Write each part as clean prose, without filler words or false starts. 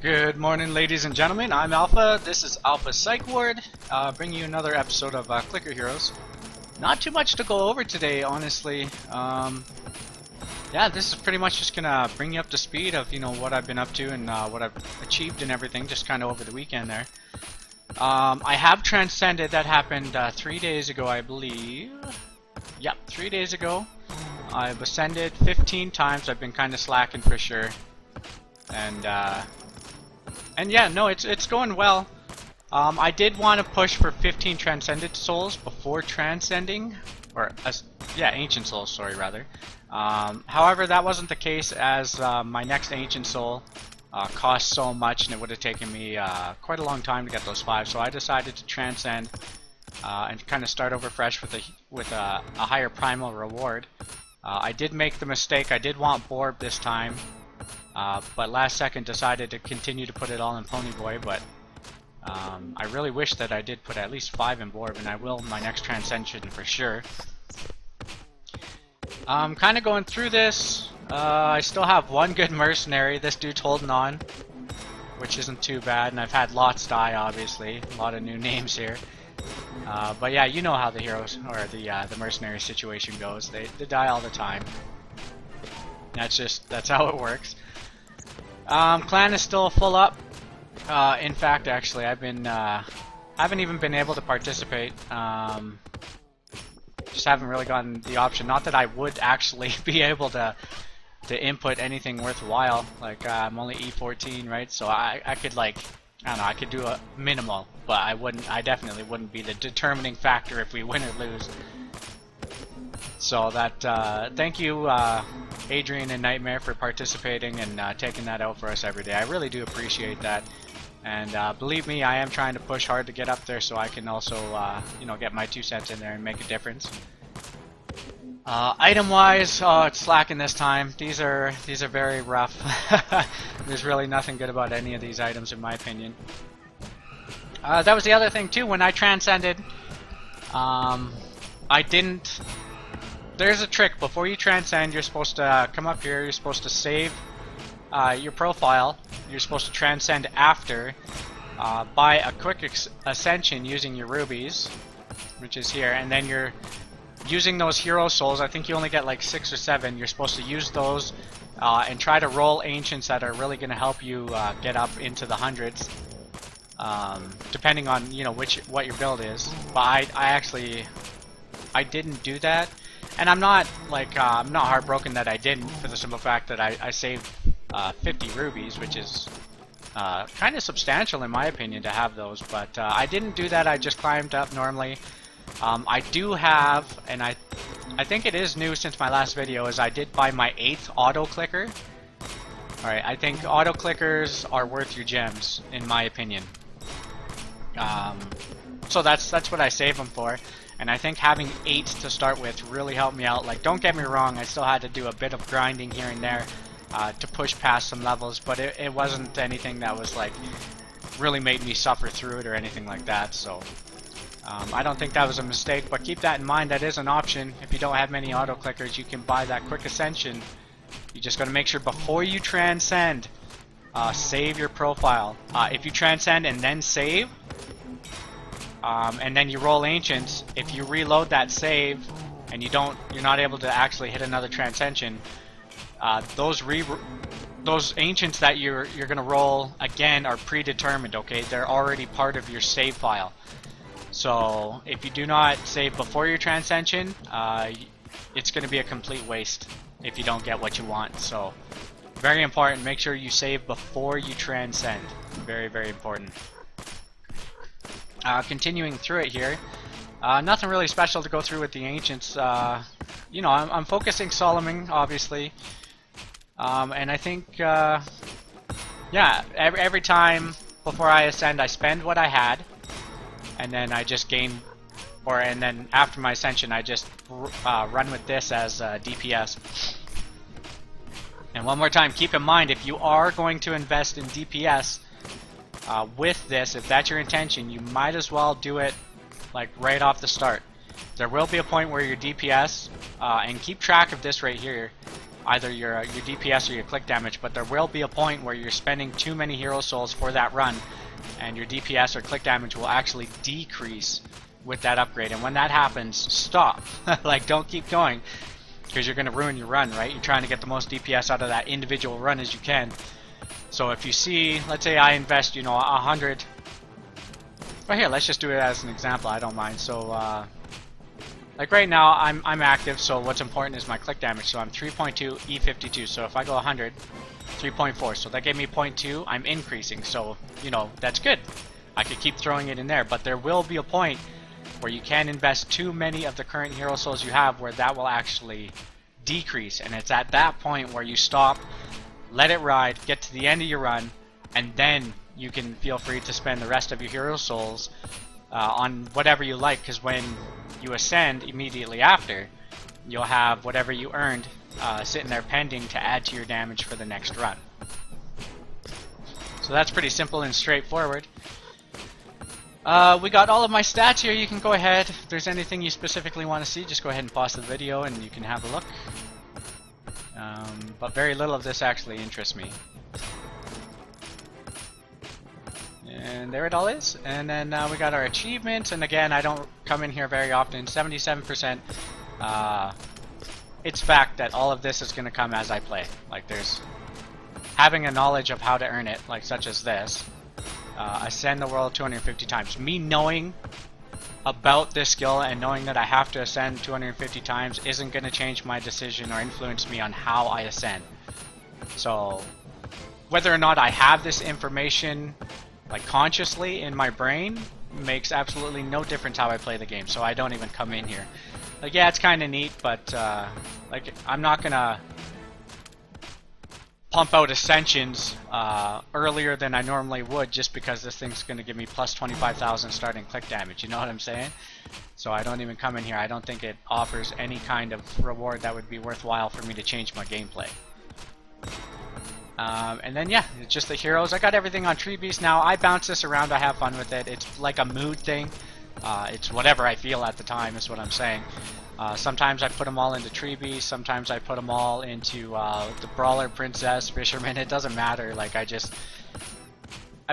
Good morning, ladies and gentlemen. I'm Alpha. This is Alpha Psych Ward, bringing you another episode of Clicker Heroes. Not too much to go over today, honestly. Yeah, this is pretty much just gonna bring you up to speed of what I've been up to and what I've achieved and everything, just kind of over the weekend there. I have transcended. That happened 3 days ago, I believe. Yep, 3 days ago. I've ascended 15 times. I've been kind of slacking for sure. And yeah, no, it's going well. I did want to push for 15 transcended souls before transcending, or yeah, ancient souls, sorry, rather. However, that wasn't the case, as my next ancient soul cost so much, and it would have taken me quite a long time to get those 5. So I decided to transcend and kind of start over fresh with a higher primal reward. I did make the mistake. I did want Borb this time. But last second decided to continue to put it all in Ponyboy, but I really wish that I did put at least 5 in Borb, and I will my next Transcension for sure. I'm kind of going through this. I still have one good mercenary. This dude's holding on, which isn't too bad, and I've had lots die, obviously. A lot of new names here. But yeah, you know how the heroes, or the mercenary situation goes. They die all the time. That's how it works. Clan is still full up. In fact, actually, haven't even been able to participate. Just haven't really gotten the option. Not that I would actually be able to input anything worthwhile. Like, I'm only E14, right? So I could, like, I don't know, I could do a minimal, but I definitely wouldn't be the determining factor if we win or lose. So that, thank you, Adrian and Nightmare, for participating and taking that out for us every day. I really do appreciate that. And believe me, I am trying to push hard to get up there so I can also, get my 2 cents in there and make a difference. Item-wise, oh, it's slacking this time. These are very rough. There's really nothing good about any of these items, in my opinion. That was the other thing too. When I transcended, I didn't. There's a trick. Before you transcend, you're supposed to come up here. You're supposed to save your profile. You're supposed to transcend after by a quick ascension using your rubies, which is here, and then you're using those hero souls. I think you only get like 6 or 7. You're supposed to use those and try to roll ancients that are really going to help you get up into the hundreds, depending on what your build is. But I didn't do that. And I'm not I'm not heartbroken that I didn't, for the simple fact that I saved 50 rubies, which is kind of substantial in my opinion to have those. But I didn't do that. I just climbed up normally. I do have, and I think it is new since my last video, is I did buy my 8th auto clicker. All right, I think auto clickers are worth your gems in my opinion. So that's what I save them for. And I think having 8 to start with really helped me out. Like, don't get me wrong, I still had to do a bit of grinding here and there to push past some levels, but it wasn't anything that was like really made me suffer through it or anything like that. So I don't think that was a mistake, but keep that in mind. That is an option. If you don't have many auto clickers, you can buy that quick ascension. You just gotta make sure before you transcend, save your profile. If you transcend and then save, and then you roll ancients, if you reload that save and you're not able to actually hit another transcension, those ancients that you're gonna roll again are predetermined. Okay, they're already part of your save file. So if you do not save before your transcension, it's gonna be a complete waste if you don't get what you want. So very important. Make sure you save before you transcend. Very, very important. Continuing through it here, nothing really special to go through with the ancients. I'm focusing Solomon, obviously, and I think, yeah, every time before I ascend, I spend what I had, and then I just gain, and then after my ascension, I just run with this as DPS. And one more time, keep in mind, if you are going to invest in DPS, with this, if that's your intention, you might as well do it like right off the start. There will be a point where your DPS, and keep track of this right here, either your DPS or your click damage, but there will be a point where you're spending too many hero souls for that run, and your DPS or click damage will actually decrease with that upgrade. And when that happens, stop. Like, don't keep going, because you're going to ruin your run, right? You're trying to get the most DPS out of that individual run as you can. So if you see, let's say I invest, you know, 100. But here, let's just do it as an example. I don't mind. So, like right now, I'm active. So what's important is my click damage. So I'm 3.2 E52. So if I go 100, 3.4. So that gave me 0.2. I'm increasing. So, you know, that's good. I could keep throwing it in there. But there will be a point where you can't invest too many of the current hero souls you have, where that will actually decrease. And it's at that point where you stop, let it ride, get to the end of your run, and then you can feel free to spend the rest of your hero souls on whatever you like, because when you ascend immediately after, you'll have whatever you earned sitting there pending to add to your damage for the next run. So that's pretty simple and straightforward. We got all of my stats here. You can go ahead, if there's anything you specifically want to see, just go ahead and pause the video and you can have a look. But very little of this actually interests me. And there it all is. And then we got our achievements, and again, I don't come in here very often. 77%. It's fact that all of this is going to come as I play. Like, there's having a knowledge of how to earn it, like such as this. Ascend the world 250 times. Me knowing about this skill and knowing that I have to ascend 250 times isn't going to change my decision or influence me on how I ascend. So whether or not I have this information like consciously in my brain makes absolutely no difference how I play the game, so I don't even come in here. Like, yeah, it's kind of neat, but like, I'm not gonna pump out ascensions earlier than I normally would just because this thing's gonna give me plus 25,000 starting click damage, you know what I'm saying? So I don't even come in here. I don't think it offers any kind of reward that would be worthwhile for me to change my gameplay. And then yeah, it's just the heroes. I got everything on Tree Beast now. I bounce this around, I have fun with it. It's like a mood thing. It's whatever I feel at the time is what I'm saying. Sometimes I put them all into Tree Beast, sometimes I put them all into the Brawler, Princess, Fisherman. It doesn't matter. Like, I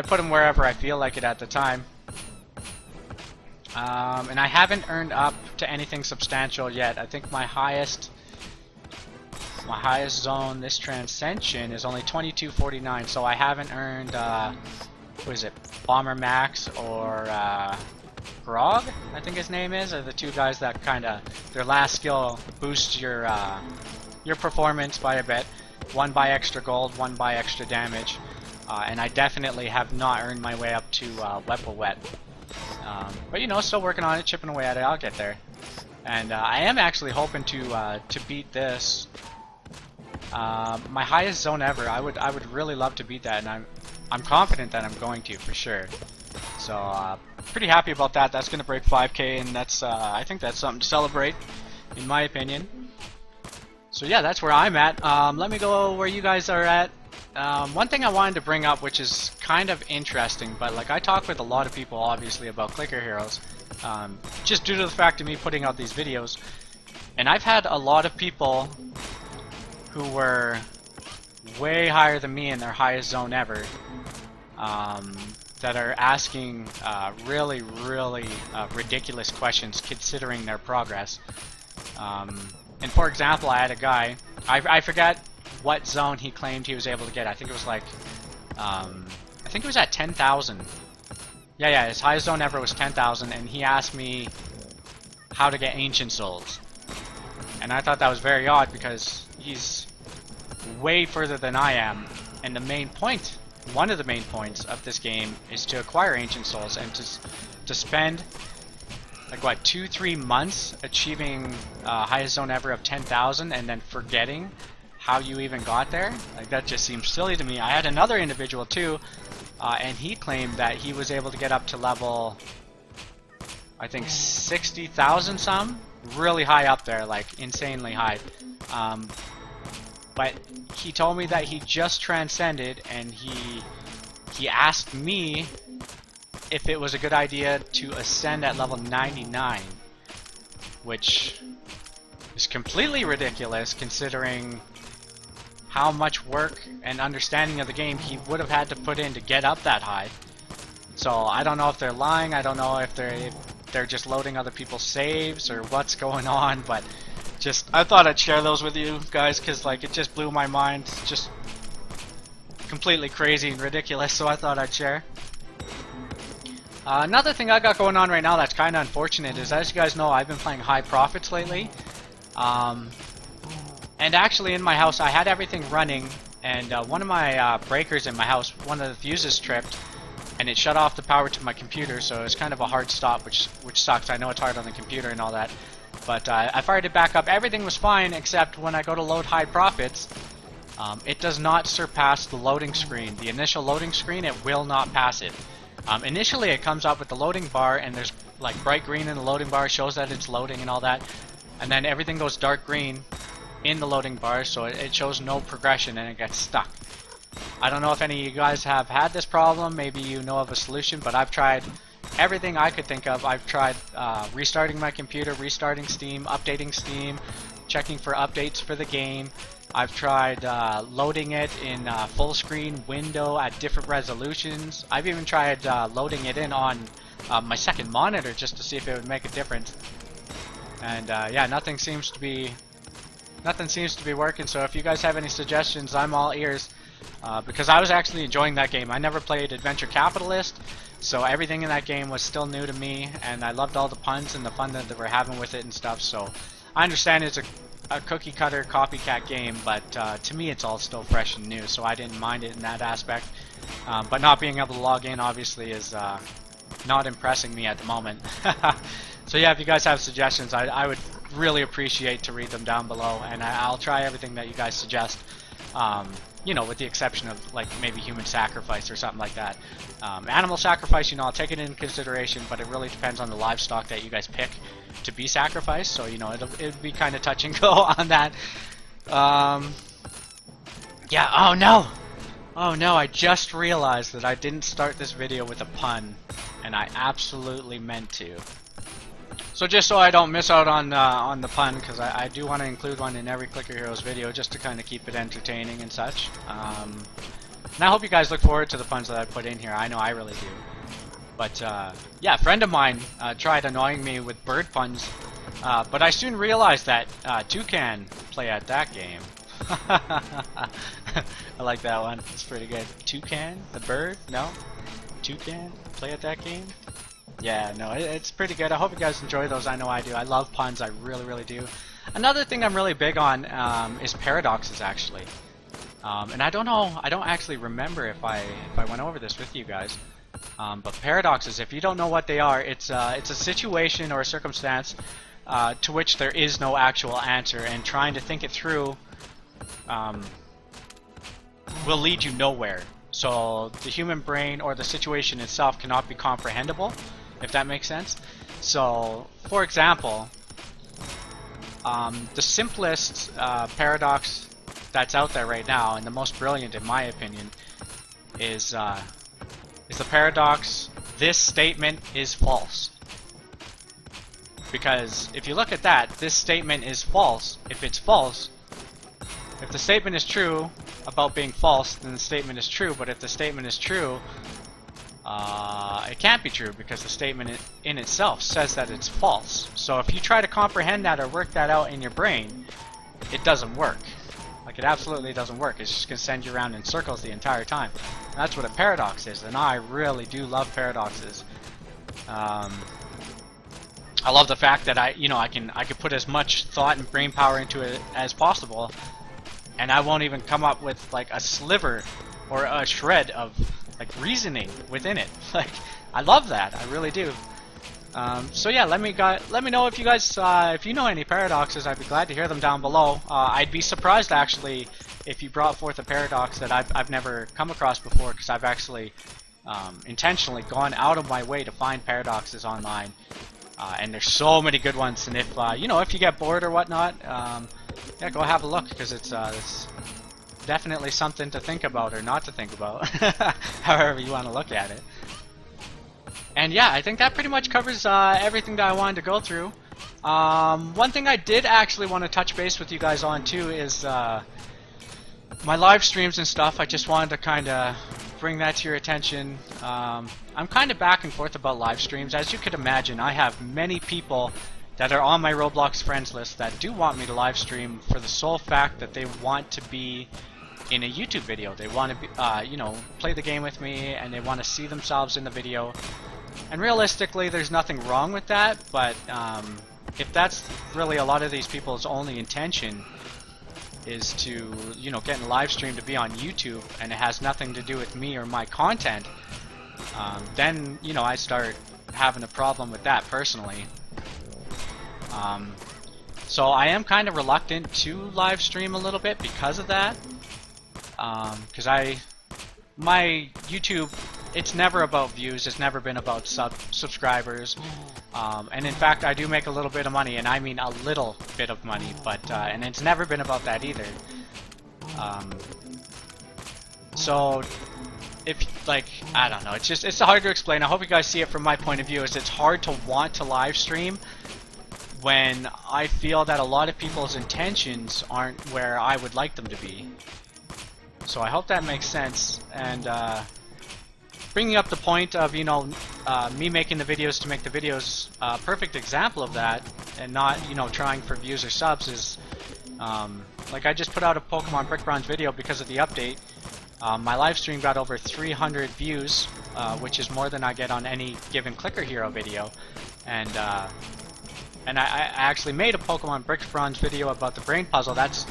put them wherever I feel like it at the time. And I haven't earned up to anything substantial yet. I think my highest zone this Transcension is only 2249, so I haven't earned what is it, Bomber Max or Grog, I think his name is, are the two guys that kind of, their last skill boosts your performance by a bit. One by extra gold, one by extra damage, and I definitely have not earned my way up to Weapon Wet. But you know, still working on it, chipping away at it. I'll get there. And I am actually hoping to beat this. My highest zone ever. I would really love to beat that, and I'm confident that I'm going to for sure. So pretty happy about that. That's gonna break 5K, and that's I think that's something to celebrate, in my opinion. So yeah, that's where I'm at. Let me go where you guys are at. One thing I wanted to bring up, which is kind of interesting, but like, I talk with a lot of people obviously about clicker heroes, just due to the fact of me putting out these videos, and I've had a lot of people who were way higher than me in their highest zone ever, that are asking really ridiculous questions considering their progress. And for example, I had a guy, I forgot what zone he claimed he was able to get. I think it was like, I think it was at 10,000. Yeah, his highest zone ever was 10,000, and he asked me how to get Ancient Souls. And I thought that was very odd because he's way further than I am, and the main point, one of the main points of this game is to acquire Ancient Souls, and to spend like what, 2-3 months achieving highest zone ever of 10,000 and then forgetting how you even got there. Like, that just seems silly to me. I had another individual too, and he claimed that he was able to get up to level, I think 60,000 some, really high up there, like insanely high. But he told me that he just transcended, and he asked me if it was a good idea to ascend at level 99, which is completely ridiculous considering how much work and understanding of the game he would have had to put in to get up that high. So I don't know if they're lying, I don't know if they're just loading other people's saves or what's going on, but just I thought I'd share those with you guys because like it just blew my mind. It's just completely crazy and ridiculous, so I thought I'd share. Another thing I got going on right now that's kind of unfortunate is, as you guys know, I've been playing high profits lately. And actually in my house I had everything running, and one of my breakers in my house, one of the fuses tripped, and it shut off the power to my computer, so it's kind of a hard stop, which sucks. I know it's hard on the computer and all that. But I fired it back up. Everything was fine, except when I go to load high profits, it does not surpass the loading screen. The initial loading screen, it will not pass it. Initially it comes up with the loading bar, and there's like bright green in the loading bar, shows that it's loading and all that. And then everything goes dark green in the loading bar, so it shows no progression and it gets stuck. I don't know if any of you guys have had this problem, maybe you know of a solution, but I've tried everything I could think of. I've tried restarting my computer, restarting Steam, updating Steam, checking for updates for the game. I've tried loading it in full screen window at different resolutions. I've even tried loading it in on my second monitor just to see if it would make a difference. And yeah, nothing seems to be working. So if you guys have any suggestions, I'm all ears. Because I was actually enjoying that game. I never played Adventure Capitalist, so everything in that game was still new to me, and I loved all the puns and the fun that they were having with it and stuff. So I understand it's a cookie cutter copycat game, but to me it's all still fresh and new, so I didn't mind it in that aspect. But not being able to log in obviously is not impressing me at the moment. So yeah, if you guys have suggestions, I would really appreciate to read them down below, and I'll try everything that you guys suggest. You know, with the exception of like maybe human sacrifice or something like that. Animal sacrifice, you know, I'll take it into consideration, but it really depends on the livestock that you guys pick to be sacrificed. So you know, it'll be kind of touch and go on that. Yeah. Oh no! Oh no! I just realized that I didn't start this video with a pun, and I absolutely meant to. So just so I don't miss out on the pun, because I do want to include one in every Clicker Heroes video just to kind of keep it entertaining and such. And I hope you guys look forward to the puns that I put in here. I know I really do. But yeah, a friend of mine tried annoying me with bird puns, but I soon realized that Toucan play at that game. I like that one. It's pretty good. Toucan, the bird? No? Toucan play at that game? Yeah, no, it's pretty good. I hope you guys enjoy those. I know I do. I love puns. I really, really do. Another thing I'm really big on is paradoxes, actually. And I don't know. I don't actually remember if I went over this with you guys. But paradoxes, if you don't know what they are, it's a situation or a circumstance to which there is no actual answer, and trying to think it through will lead you nowhere. So the human brain or the situation itself cannot be comprehensible, if that makes sense. So, for example, the simplest paradox that's out there right now, and the most brilliant in my opinion, is the paradox, this statement is false. Because if you look at that, this statement is false. If it's false, if the statement is true about being false, then the statement is true. But if the statement is true, it can't be true, because the statement in itself says that it's false. So if you try to comprehend that or work that out in your brain, it doesn't work. Like, it absolutely doesn't work. It's just going to send you around in circles the entire time. And that's what a paradox is, and I really do love paradoxes. I love the fact that I can put as much thought and brain power into it as possible, and I won't even come up with like a sliver or a shred of like reasoning within it. Like, I love that. I really do. So yeah, let me know if you guys if you know any paradoxes. I'd be glad to hear them down below. I'd be surprised actually if you brought forth a paradox that I've never come across before, because I've actually intentionally gone out of my way to find paradoxes online. And there's so many good ones, and if if you get bored or whatnot, yeah, go have a look, because it's definitely something to think about or not to think about, however you want to look at it. And yeah, I think that pretty much covers everything that I wanted to go through. One thing I did actually want to touch base with you guys on too is my live streams and stuff, I just wanted to kind of bring that to your attention. I'm kind of back and forth about live streams. As you could imagine, I have many people that are on my Roblox friends list that do want me to live stream for the sole fact that they want to be in a YouTube video. They want to be, you know, play the game with me, and they want to see themselves in the video. And realistically, there's nothing wrong with that, but if that's really a lot of these people's only intention is to, you know, get in live stream to be on YouTube, and it has nothing to do with me or my content, then, you know, I start having a problem with that personally. So I am kind of reluctant to live stream a little bit because of that. Because my YouTube, it's never about views, it's never been about subscribers. And in fact, I do make a little bit of money, and I mean a little bit of money, but, and it's never been about that either. So, if, like, I don't know, it's hard to explain. I hope you guys see it from my point of view, is it's hard to want to live stream when I feel that a lot of people's intentions aren't where I would like them to be. So I hope that makes sense, and bringing up the point of, you know, me making the videos to make the videos, a perfect example of that, and not, you know, trying for views or subs is, like I just put out a Pokemon Brick Bronze video because of the update. My live stream got over 300 views, which is more than I get on any given Clicker Hero video, and I actually made a Pokemon Brick Bronze video about the brain puzzle. That's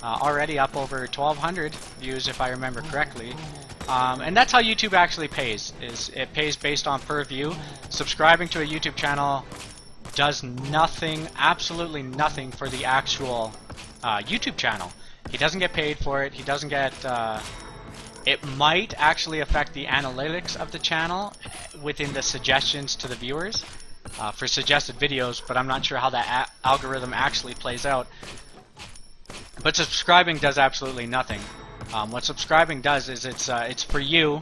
already up over 1,200 views, if I remember correctly. And that's how YouTube actually pays. Is it pays based on per view. Subscribing to a YouTube channel does nothing, absolutely nothing for the actual YouTube channel. He doesn't get paid for it. He doesn't get. It might actually affect the analytics of the channel within the suggestions to the viewers for suggested videos, but I'm not sure how that algorithm actually plays out. But subscribing does absolutely nothing. What subscribing does is it's for you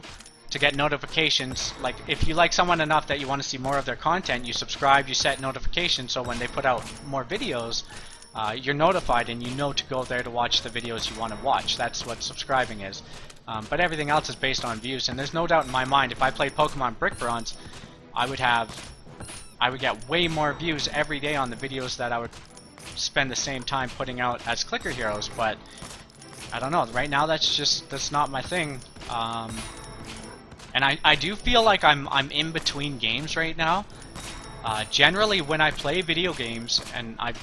to get notifications. Like, if you like someone enough that you want to see more of their content, you subscribe, you set notifications, so when they put out more videos, you're notified and you know to go there to watch the videos you want to watch. That's what subscribing is. But everything else is based on views, and there's no doubt in my mind, if I played Pokemon Brick Bronze, I would get way more views every day on the videos that I would spend the same time putting out as Clicker Heroes, but I don't know, right now that's not my thing. And I do feel like I'm in between games right now. Generally when I play video games, and I've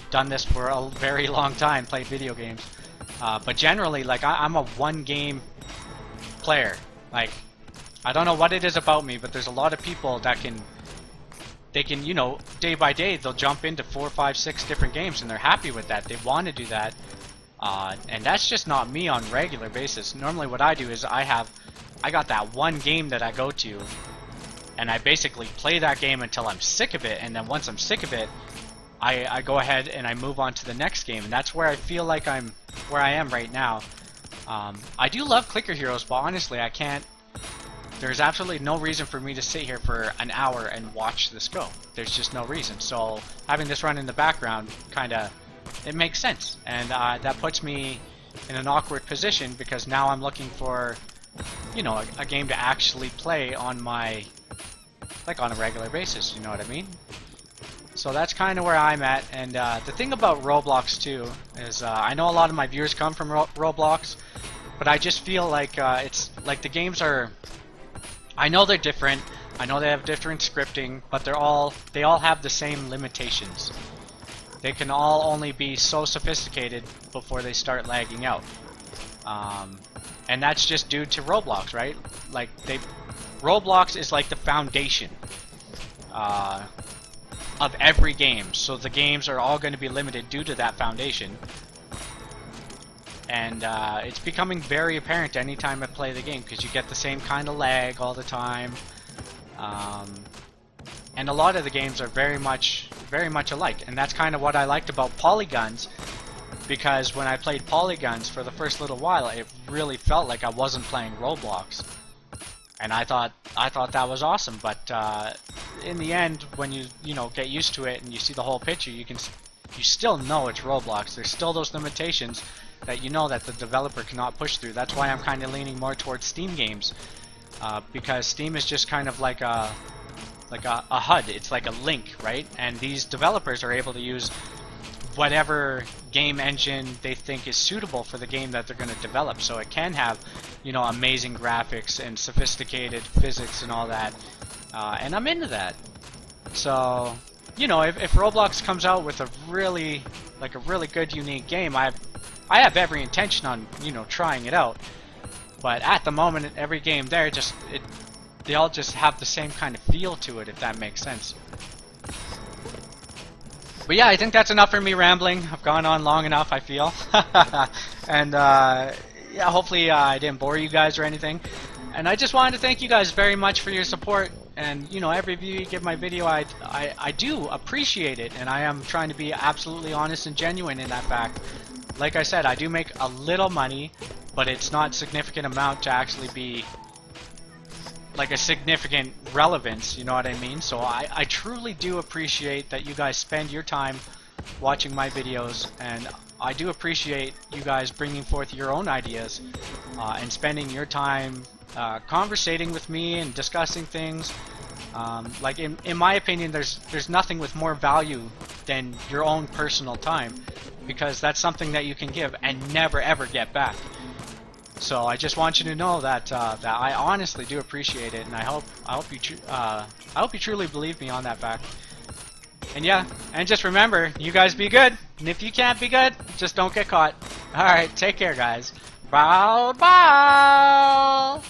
done this for a very long time, played video games, but generally, like, I'm a one game player. Like, I don't know what it is about me, but there's a lot of people that they can, you know, day by day, they'll jump into 4, 5, 6 different games, and they're happy with that. They want to do that. And that's just not me on a regular basis. Normally what I do is I got that one game that I go to, and I basically play that game until I'm sick of it, and then once I'm sick of it, I go ahead and I move on to the next game, and that's where I feel like where I am right now. I do love Clicker Heroes, but honestly, I can't. There's absolutely no reason for me to sit here for an hour and watch this go. There's just no reason. So having this run in the background, it makes sense, and that puts me in an awkward position because now I'm looking for, you know, a game to actually play on my, like, on a regular basis. You know what I mean? So that's kind of where I'm at. And the thing about Roblox too is I know a lot of my viewers come from Roblox, but I just feel like it's like the games are. I know they're different. I know they have different scripting, but they all have the same limitations. They can all only be so sophisticated before they start lagging out. And that's just due to Roblox, right? Like, Roblox is like the foundation of every game. So the games are all going to be limited due to that foundation. And it's becoming very apparent anytime I play the game, because you get the same kind of lag all the time. And a lot of the games are very much alike, and that's kind of what I liked about Polyguns, because when I played Polyguns for the first little while, it really felt like I wasn't playing Roblox, and I thought that was awesome. But in the end, when you know, get used to it and you see the whole picture, you can you still know it's Roblox. There's still those limitations that you know that the developer cannot push through. That's why I'm kind of leaning more towards Steam games, because Steam is just kind of like a HUD. It's like a link, right? And these developers are able to use whatever game engine they think is suitable for the game that they're going to develop. So it can have, you know, amazing graphics and sophisticated physics and all that. And I'm into that. So, you know, if Roblox comes out with a really good, unique game, I have every intention on, you know, trying it out. But at the moment, every game there they all just have the same kind of feel to it, if that makes sense. But yeah, I think that's enough for me rambling. I've gone on long enough, I feel. And yeah, hopefully I didn't bore you guys or anything. And I just wanted to thank you guys very much for your support. And you know, every view you give my video, I do appreciate it. And I am trying to be absolutely honest and genuine in that fact. Like I said, I do make a little money, but it's not significant amount to actually be like a significant relevance, you know what I mean? So I truly do appreciate that you guys spend your time watching my videos, and I do appreciate you guys bringing forth your own ideas and spending your time conversating with me and discussing things. Like in my opinion, there's nothing with more value than your own personal time, because that's something that you can give and never ever get back. So I just want you to know that that I honestly do appreciate it, and I hope you truly believe me on that fact. And yeah, and just remember, you guys be good, and if you can't be good, just don't get caught. All right, take care, guys. Bye bye.